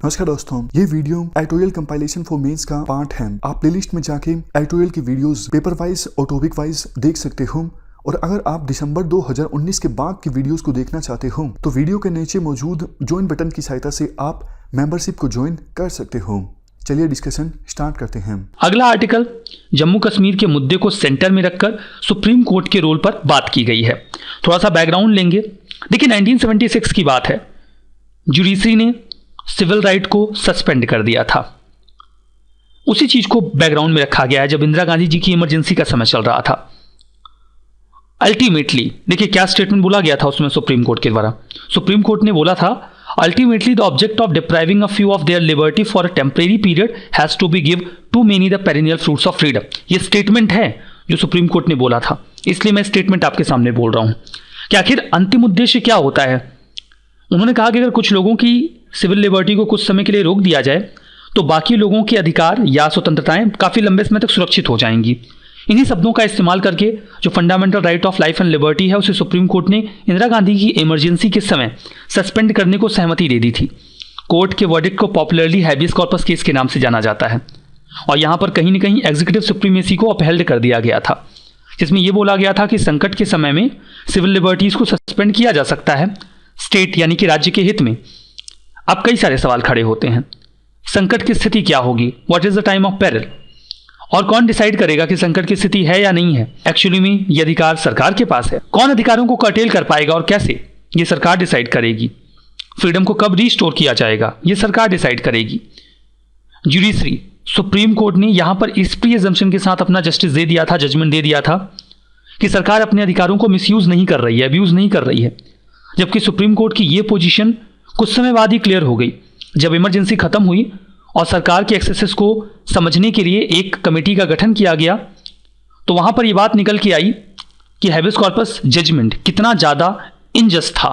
नमस्कार दोस्तों, ये video editorial compilation for mains का पार्ट है। आप प्लेलिस्ट में जाके एडिटोरियल की वीडियोस पेपर वाइज और टॉपिक वाइज देख सकते हो। और अगर आप दिसंबर 2019 के बाद की वीडियोस को देखना चाहते हो तो वीडियो के नीचे मौजूद ज्वाइन बटन की सहायता से आप मेंबरशिप को ज्वाइन कर सकते हो। चलिए डिस्कशन स्टार्ट करते हैं। अगला आर्टिकल जम्मू कश्मीर के मुद्दे को सेंटर में रखकर सुप्रीम कोर्ट के रोल पर बात की गई है। थोड़ा सा बैकग्राउंड लेंगे। देखिए 1976 की बात है। जुडिशरी ने सिविल राइट को सस्पेंड कर दिया था। उसी चीज को बैकग्राउंड में रखा गया है जब इंदिरा गांधी जी की इमरजेंसी का समय चल रहा था। अल्टीमेटली देखिए क्या स्टेटमेंट बोला गया था उसमें सुप्रीम कोर्ट के द्वारा। सुप्रीम कोर्ट ने बोला था ultimately the object of depriving a few of their liberty for a temporary period has to be give to many the perennial fruits of freedom. ये स्टेटमेंट है जो सुप्रीम कोर्ट ने बोला था, इसलिए मैं स्टेटमेंट आपके सामने बोल रहा हूं कि आखिर अंतिम उद्देश्य क्या होता है। उन्होंने कहा कि अगर कुछ लोगों की सिविल लिबर्टी को कुछ समय के लिए रोक दिया जाए तो बाकी लोगों के अधिकार या स्वतंत्रताएं काफी लंबे समय तक सुरक्षित हो जाएंगी। इन्हीं शब्दों का इस्तेमाल करके जो fundamental right of life and liberty है उसे सुप्रीम कोर्ट ने इंदिरा गांधी की इमरजेंसी के समय सस्पेंड करने को सहमति दे दी थी। कोर्ट के वर्डिक्ट को पॉपुलरली हैबियस कॉर्पस केस के नाम से जाना जाता है और यहाँ पर कहीं न कहीं एग्जीक्यूटिव सुप्रीमेसी को अपहेल्ड कर दिया गया था, जिसमें यह बोला गया था कि संकट के समय में सिविल लिबर्टीज को सस्पेंड किया जा सकता है स्टेट यानी कि राज्य के हित में। अब कई सारे सवाल खड़े होते हैं। संकट की स्थिति क्या होगी, what is the time of peril, और कौन डिसाइड करेगा कि संकट की स्थिति है या नहीं है। एक्चुअली में ये अधिकार सरकार के पास है। कौन अधिकारों को कर्टेल कर पाएगा और कैसे, ये सरकार डिसाइड करेगी। फ्रीडम को कब रिस्टोर किया जाएगा, ये सरकार डिसाइड करेगी। जुडिशरी सुप्रीम कोर्ट ने यहां पर इस प्री अजम्पशन के साथ अपना जस्टिस दे दिया था, जजमेंट दे दिया था कि सरकार अपने अधिकारों को मिसयूज नहीं कर रही है, अब्यूज नहीं कर रही है। जबकि सुप्रीम कोर्ट की यह पोजीशन कुछ समय बाद ही क्लियर हो गई जब इमरजेंसी खत्म हुई और सरकार के एक्सेसेस को समझने के लिए एक कमेटी का गठन किया गया। तो वहां पर यह बात निकल के आई कि हैबियस कॉर्पस जजमेंट कितना ज्यादा इनजस्ट था,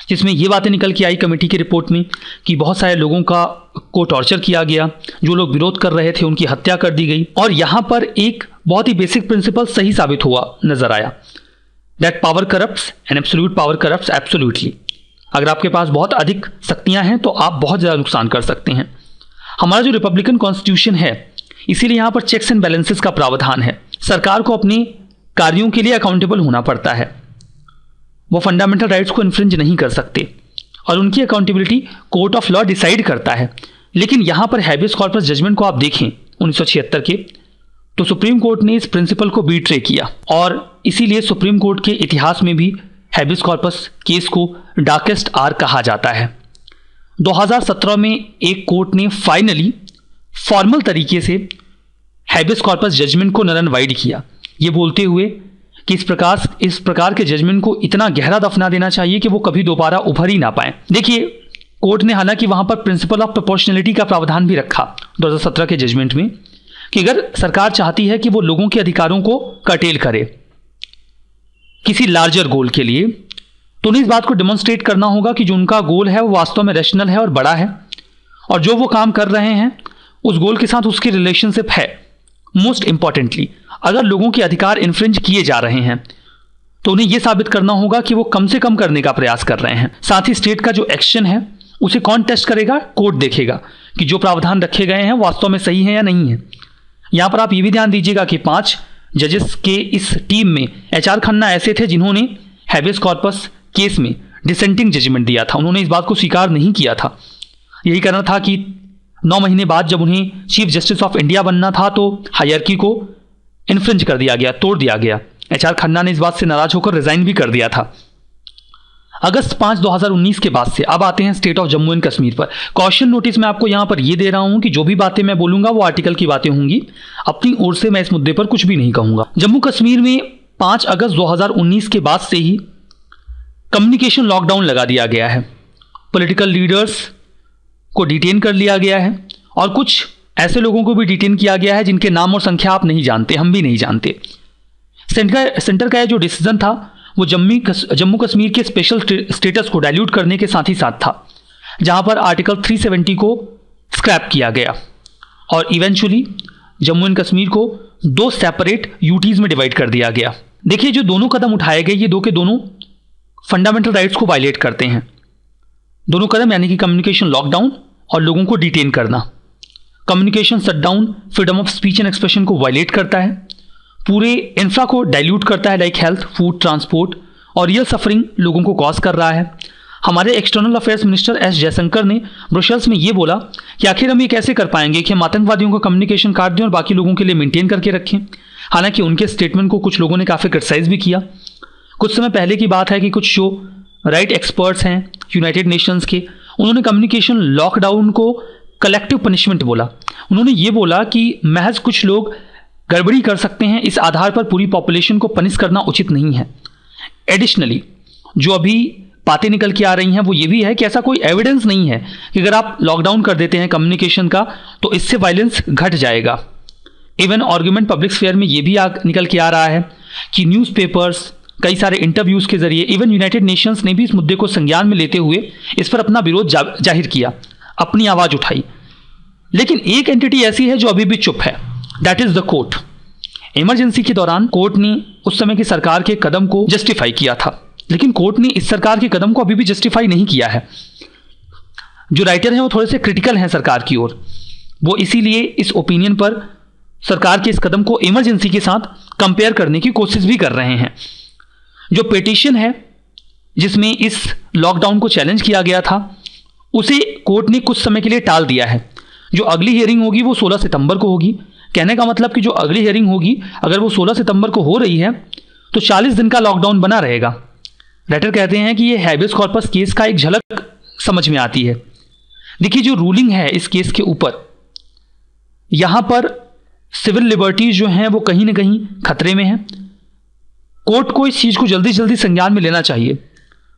जिसमें यह बातें निकल के आई कमेटी की रिपोर्ट में कि बहुत सारे लोगों को टॉर्चर किया गया, जो लोग विरोध कर रहे थे उनकी हत्या कर दी गई। और यहां पर एक बहुत ही बेसिक प्रिंसिपल सही साबित हुआ नजर आया, that power corrupts and absolute power corrupts absolutely. अगर आपके पास बहुत अधिक शक्तियां हैं तो आप बहुत ज़्यादा नुकसान कर सकते हैं। हमारा जो रिपब्लिकन कॉन्स्टिट्यूशन है इसीलिए यहाँ पर चेक्स एंड बैलेंसेस का प्रावधान है। सरकार को अपने कार्यों के लिए अकाउंटेबल होना पड़ता है। वो फंडामेंटल राइट्स को इन्फ्रिंज नहीं कर सकते और उनकी accountability court of law decide करता है। लेकिन यहाँ पर हैबियस कॉर्पस जजमेंट को आप देखें 1976 के, तो सुप्रीम कोर्ट ने इस प्रिंसिपल को बीट्रे किया और इसीलिए सुप्रीम कोर्ट के इतिहास में भी हैबियस कॉर्पस केस को डार्केस्ट आर कहा जाता है। 2017 में एक कोर्ट ने फाइनली फॉर्मल तरीके से हैबियस कॉर्पस जजमेंट को नल एंड वाइड किया, ये बोलते हुए कि इस प्रकार के जजमेंट को इतना गहरा दफना देना चाहिए कि वो कभी दोबारा उभर ही ना पाए। देखिए कोर्ट ने हालांकि वहां पर प्रिंसिपल ऑफ प्रोपोर्शनलिटी का प्रावधान भी रखा 2017 के जजमेंट में कि अगर सरकार चाहती है कि वो लोगों के अधिकारों को कर्टेल करे किसी लार्जर गोल के लिए, तो उन्हें इस बात को डेमोन्स्ट्रेट करना होगा कि जो उनका गोल है वो वास्तव में रैशनल है और बड़ा है और जो वो काम कर रहे हैं उस गोल के साथ उसकी रिलेशनशिप है। मोस्ट इंपॉर्टेंटली अगर लोगों के अधिकार इन्फ्रिंज किए जा रहे हैं तो उन्हें यह साबित करना होगा कि वो कम से कम करने का प्रयास कर रहे हैं। साथ ही स्टेट का जो एक्शन है उसे कौन टेस्ट करेगा, कोर्ट देखेगा कि जो प्रावधान रखे गए हैं वास्तव में सही है या नहीं है। यहां पर आप ये भी ध्यान दीजिएगा कि 5 जजेस के इस टीम में HR खन्ना ऐसे थे जिन्होंने हैबियस कॉर्पस केस में डिसेंटिंग जजमेंट दिया था। उन्होंने इस बात को स्वीकार नहीं किया था। यही कारण था कि 9 महीने बाद जब उन्हें चीफ जस्टिस ऑफ इंडिया बनना था तो हायरकी को इन्फ्रिंज कर दिया गया, तोड़ दिया गया। HR खन्ना ने इस बात से नाराज होकर रिजाइन भी कर दिया था। अगस्त 5, 2019 के बाद से अब आते हैं state of Jammu and Kashmir पर। कॉशन नोटिस मैं आपको यहां पर यह दे रहा हूं कि जो भी बातें मैं बोलूंगा वो आर्टिकल की बातें होंगी, अपनी ओर से मैं इस मुद्दे पर कुछ भी नहीं कहूंगा। जम्मू कश्मीर में 5 अगस्त 2019 के बाद से ही कम्युनिकेशन लॉकडाउन लगा दिया गया है। पॉलिटिकल लीडर्स को डिटेन कर लिया गया है और कुछ ऐसे लोगों को भी डिटेन किया गया है जिनके नाम और संख्या आप नहीं जानते, हम भी नहीं जानते। सेंटर का जो डिसीजन था वो जम्मू कश्मीर के स्पेशल स्टेटस को डाइल्यूट करने के साथ ही साथ था, जहां पर आर्टिकल 370 को स्क्रैप किया गया और इवेंचुअली जम्मू एंड कश्मीर को 2 सेपरेट यूटीज में डिवाइड कर दिया गया। देखिए जो दोनों कदम उठाए गए ये 2 के दोनों फंडामेंटल राइट्स को वायलेट करते हैं। दोनों कदम यानी कि कम्युनिकेशन लॉकडाउन और लोगों को डिटेन करना। Communication shutdown freedom of speech and expression को वायलेट करता है, पूरे इंफ्रा को डाइल्यूट करता है, लाइक हेल्थ, फूड, ट्रांसपोर्ट, और रियल सफरिंग लोगों को कॉज कर रहा है। हमारे external affairs minister S Jaishankar ने ब्रुसेल्स में ये बोला कि आखिर हम ये कैसे कर पाएंगे कि हम आतंकवादियों का कम्युनिकेशन काट दें और बाकी लोगों के लिए मेंटेन करके रखें। हालांकि उनके स्टेटमेंट को कुछ लोगों ने काफ़ी क्रिटिसाइज भी किया। कुछ समय पहले की बात है कि कुछ शो राइट एक्सपर्ट्स हैं यूनाइटेड नेशंस के, उन्होंने कम्युनिकेशन लॉकडाउन को कलेक्टिव पनिशमेंट बोला। उन्होंने ये बोला कि महज कुछ लोग गड़बड़ी कर सकते हैं, इस आधार पर पूरी पॉपुलेशन को पनिश करना उचित नहीं है। एडिशनली जो अभी बातें निकल के आ रही हैं वो ये भी है कि ऐसा कोई एविडेंस नहीं है कि अगर आप लॉकडाउन कर देते हैं कम्युनिकेशन का तो इससे वायलेंस घट जाएगा। इवन आर्गुमेंट पब्लिक स्फीयर में ये भी निकल के आ रहा है कि न्यूज़पेपर्स, कई सारे इंटरव्यूज़ के जरिए, इवन यूनाइटेड नेशंस ने भी इस मुद्दे को संज्ञान में लेते हुए इस पर अपना विरोध जाहिर किया, अपनी आवाज़ उठाई। लेकिन एक एंटिटी ऐसी है जो अभी भी चुप है, that is the court. Emergency के दौरान कोर्ट ने उस समय की सरकार के कदम को जस्टिफाई किया था, लेकिन कोर्ट ने इस सरकार के कदम को अभी भी जस्टिफाई नहीं किया है। जो राइटर हैं वो थोड़े से क्रिटिकल हैं सरकार की ओर, वो इसीलिए इस ओपिनियन पर सरकार के इस कदम को इमरजेंसी के साथ कंपेयर करने की कोशिश भी कर रहे हैं। जो पिटीशन है जिसमें इस लॉकडाउन को चैलेंज किया गया था उसे कोर्ट ने कुछ समय के लिए टाल दिया है। जो अगली हियरिंग होगी वो 16 सितंबर को होगी। कहने का मतलब कि जो अगली हियरिंग होगी अगर वो 16 सितंबर को हो रही है तो 40 दिन का लॉकडाउन बना रहेगा। राइटर कहते हैं कि ये हैबियस कॉर्पस केस का एक झलक समझ में आती है। देखिए जो रूलिंग है इस केस के ऊपर, यहां पर सिविल लिबर्टीज जो हैं वो कहीं ना कहीं खतरे में हैं। कोर्ट को इस चीज को जल्दी जल्दी संज्ञान में लेना चाहिए।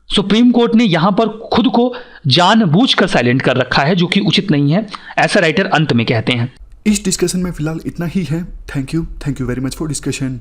सुप्रीम कोर्ट ने यहां पर खुद को जानबूझकर साइलेंट कर रखा है, जो कि उचित नहीं है, ऐसा राइटर अंत में कहते हैं। इस डिस्कशन में फिलहाल इतना ही है। Thank you very much for discussion.